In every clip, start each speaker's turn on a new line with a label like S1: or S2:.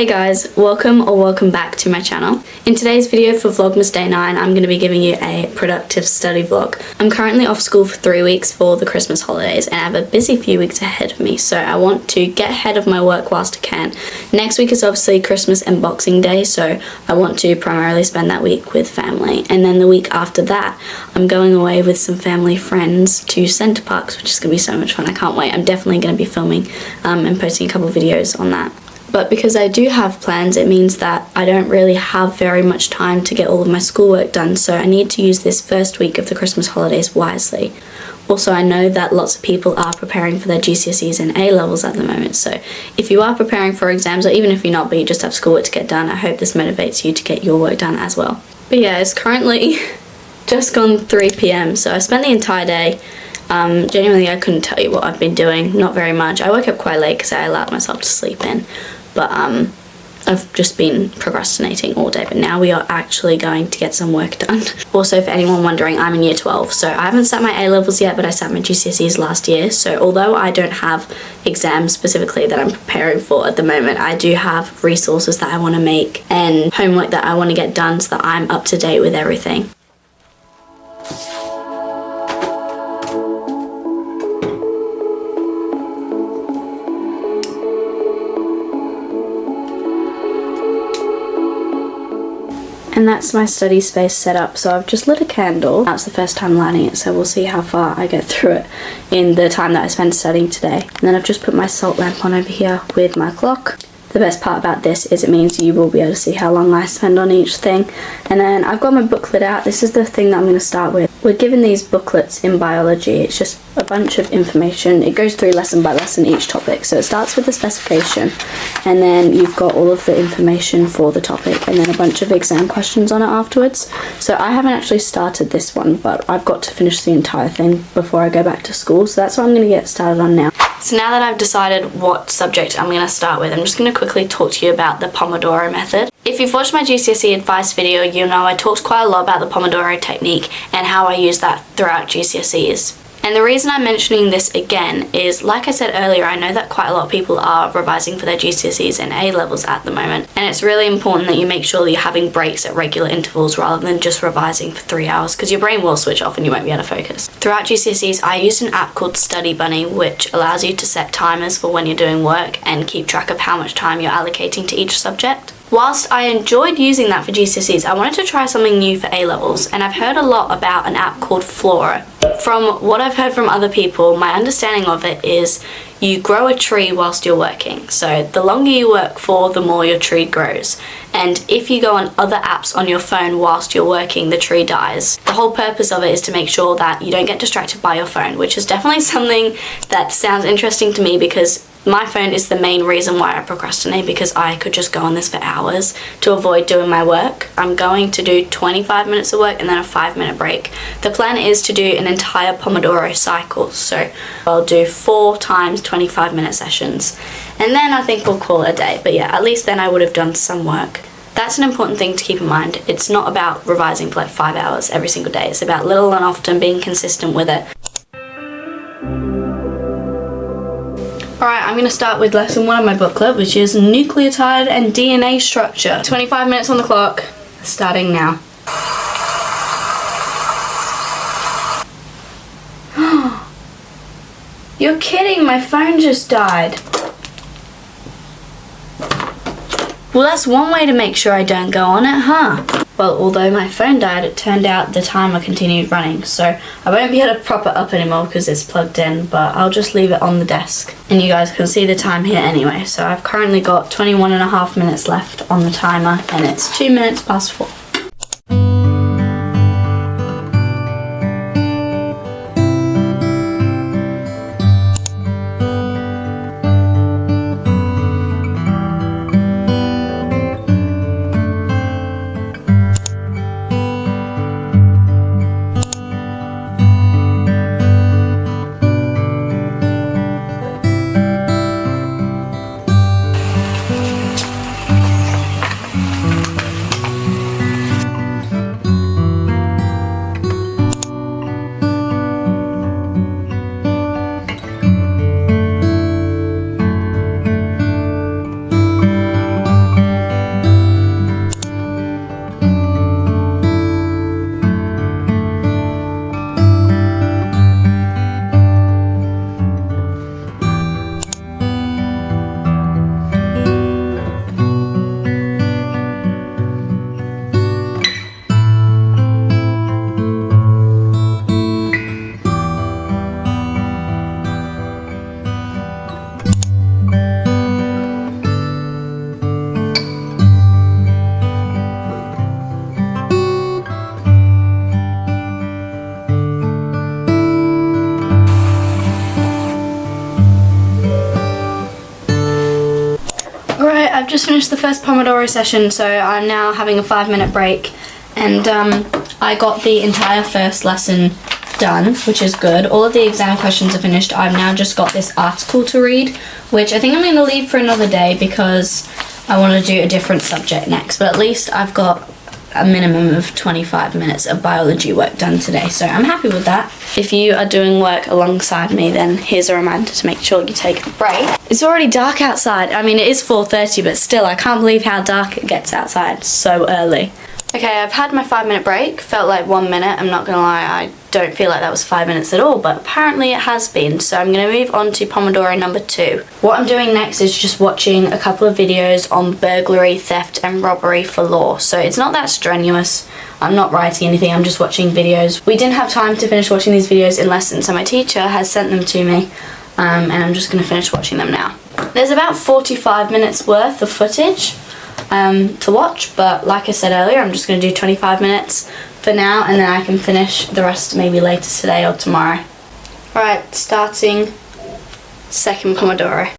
S1: Hey guys, welcome back to my channel. In today's video for Vlogmas Day 9, I'm going to be giving you a productive study vlog. I'm currently off school for 3 weeks for the Christmas holidays and I have a busy few weeks ahead of me, so I want to get ahead of my work whilst I can. Next week is obviously Christmas and Boxing Day, so I want to primarily spend that week with family. And then the week after that, I'm going away with some family friends to Centre Parks, which is going to be so much fun. I can't wait. I'm definitely going to be filming and posting a couple of videos on that. But because I do have plans, it means that I don't really have very much time to get all of my schoolwork done, so I need to use this first week of the Christmas holidays wisely. Also, I know that lots of people are preparing for their GCSEs and A-levels at the moment, so if you are preparing for exams, or even if you're not but you just have schoolwork to get done, I hope this motivates you to get your work done as well. But yeah, it's currently just gone 3 p.m, so I spent the entire day. Genuinely, I couldn't tell you what I've been doing, not very much. I woke up quite late because I allowed myself to sleep in. But I've just been procrastinating all day, but now we are actually going to get some work done. Also, for anyone wondering, I'm in year 12, so I haven't sat my A-levels yet, but I sat my GCSEs last year. So although I don't have exams specifically that I'm preparing for at the moment, I do have resources that I want to make and homework that I want to get done so that I'm up to date with everything. And that's my study space set up. So I've just lit a candle. That's the first time lighting it, so we'll see how far I get through it in the time that I spend studying today. And then I've just put my salt lamp on over here with my clock. The best part about this is it means you will be able to see how long I spend on each thing. And then I've got my booklet out. This is the thing that I'm going to start with. We're given these booklets in biology. It's just a bunch of information. It goes through lesson by lesson each topic. So it starts with the specification, and then you've got all of the information for the topic, and then a bunch of exam questions on it afterwards. So I haven't actually started this one, but I've got to finish the entire thing before I go back to school. So that's what I'm going to get started on now. So now that I've decided what subject I'm going to start with, I'm just going to quickly talk to you about the Pomodoro method. If you've watched my GCSE advice video, you'll know I talked quite a lot about the Pomodoro technique and how I use that throughout GCSEs. And the reason I'm mentioning this again is, like I said earlier, I know that quite a lot of people are revising for their GCSEs and A-levels at the moment, and it's really important that you make sure that you're having breaks at regular intervals rather than just revising for 3 hours, because your brain will switch off and you won't be able to focus. Throughout GCSEs, I used an app called Study Bunny, which allows you to set timers for when you're doing work and keep track of how much time you're allocating to each subject. Whilst I enjoyed using that for GCSEs, I wanted to try something new for A-levels, and I've heard a lot about an app called Flora. From what I've heard from other people, my understanding of it is you grow a tree whilst you're working. So the longer you work for, the more your tree grows. And if you go on other apps on your phone whilst you're working, the tree dies. The whole purpose of it is to make sure that you don't get distracted by your phone, which is definitely something that sounds interesting to me, because my phone is the main reason why I procrastinate, because I could just go on this for hours to avoid doing my work. I'm going to do 25 minutes of work and then a 5-minute break. The plan is to do an entire Pomodoro cycle, so I'll do 4 times 25-minute sessions, and then I think we'll call it a day. But yeah, at least then I would have done some work. That's an important thing to keep in mind. It's not about revising for like 5 hours every single day. It's about little and often being consistent with it. Alright, I'm going to start with lesson 1 of my booklet, which is nucleotide and DNA structure. 25 minutes on the clock, starting now. You're kidding, my phone just died. Well, that's one way to make sure I don't go on it, huh? Well, although my phone died, it turned out the timer continued running, so I won't be able to prop it up anymore because it's plugged in, but I'll just leave it on the desk. And you guys can see the time here anyway, so I've currently got 21.5 minutes left on the timer, and it's 2 minutes past 4. I've just finished the first Pomodoro session, so I'm now having a 5-minute break, and I got the entire first lesson done, which is good. All of the exam questions are finished. I've now just got this article to read, which I think I'm going to leave for another day because I want to do a different subject next, but at least I've got a minimum of 25 minutes of biology work done today, so I'm happy with that. If you are doing work alongside me, then here's a reminder to make sure you take a break. It's already dark outside. I mean, it is 4:30, but still, I can't believe how dark it gets outside so early. Okay, I've had my 5-minute break. Felt like 1 minute, I'm not gonna lie, I don't feel like that was 5 minutes at all, but apparently it has been, so I'm gonna move on to Pomodoro number 2. What I'm doing next is just watching a couple of videos on burglary, theft, and robbery for law, so it's not that strenuous. I'm not writing anything, I'm just watching videos. We didn't have time to finish watching these videos in lesson, so my teacher has sent them to me, and I'm just gonna finish watching them now. There's about 45 minutes worth of footage to watch, but like I said earlier, I'm just going to do 25 minutes for now, and then I can finish the rest maybe later today or tomorrow. Alright, starting second Pomodoro.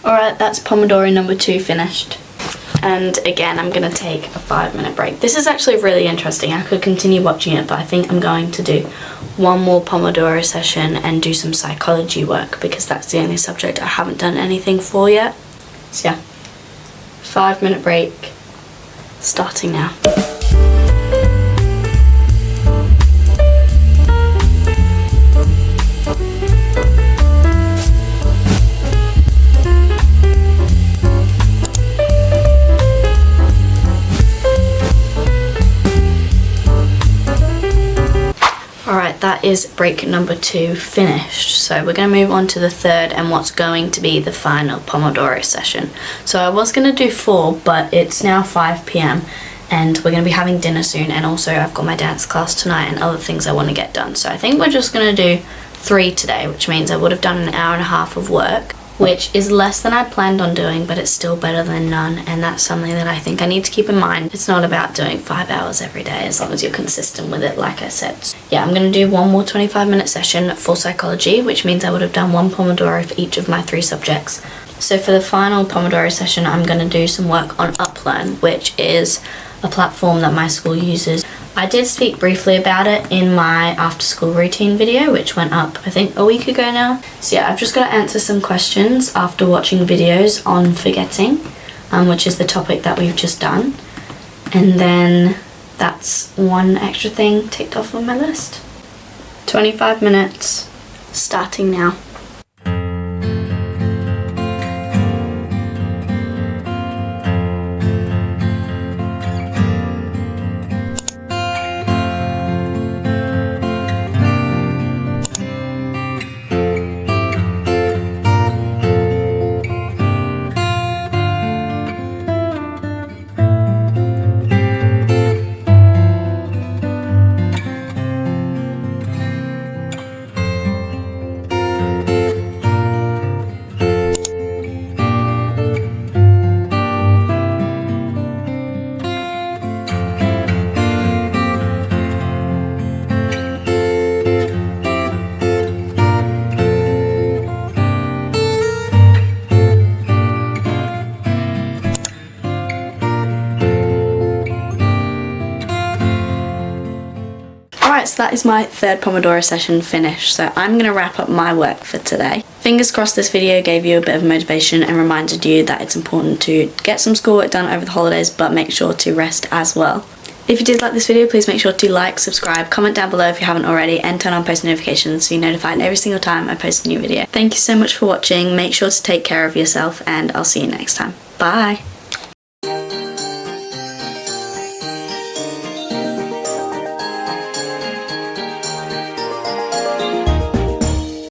S1: Alright, that's Pomodoro number 2 finished. And again, I'm going to take a 5-minute break. This is actually really interesting. I could continue watching it, but I think I'm going to do one more Pomodoro session and do some psychology work because that's the only subject I haven't done anything for yet. So yeah, 5-minute break, starting now. Alright, that is break number 2 finished. So we're going to move on to the third and what's going to be the final Pomodoro session. So I was going to do 4, but it's now 5 p.m. and we're going to be having dinner soon, and also I've got my dance class tonight and other things I want to get done. So I think we're just going to do 3 today, which means I would have done an hour and a half of work, which is less than I planned on doing, but it's still better than none, and that's something that I think I need to keep in mind. It's not about doing 5 hours every day, as long as you're consistent with it, like I said. Yeah, I'm going to do one more 25-minute session for psychology, which means I would have done 1 Pomodoro for each of my 3 subjects. So for the final Pomodoro session, I'm going to do some work on Uplearn, which is a platform that my school uses. I did speak briefly about it in my after school routine video, which went up I think a week ago now. So yeah, I've just got to answer some questions after watching videos on forgetting, which is the topic that we've just done. And then that's one extra thing ticked off on my list. 25 minutes, starting now. that is my third Pomodoro session finished, so I'm going to wrap up my work for today. Fingers crossed this video gave you a bit of motivation and reminded you that it's important to get some schoolwork done over the holidays, but make sure to rest as well. If you did like this video, please make sure to like, subscribe, comment down below if you haven't already, and turn on post notifications so you're notified every single time I post a new video. Thank you so much for watching, make sure to take care of yourself, and I'll see you next time. Bye!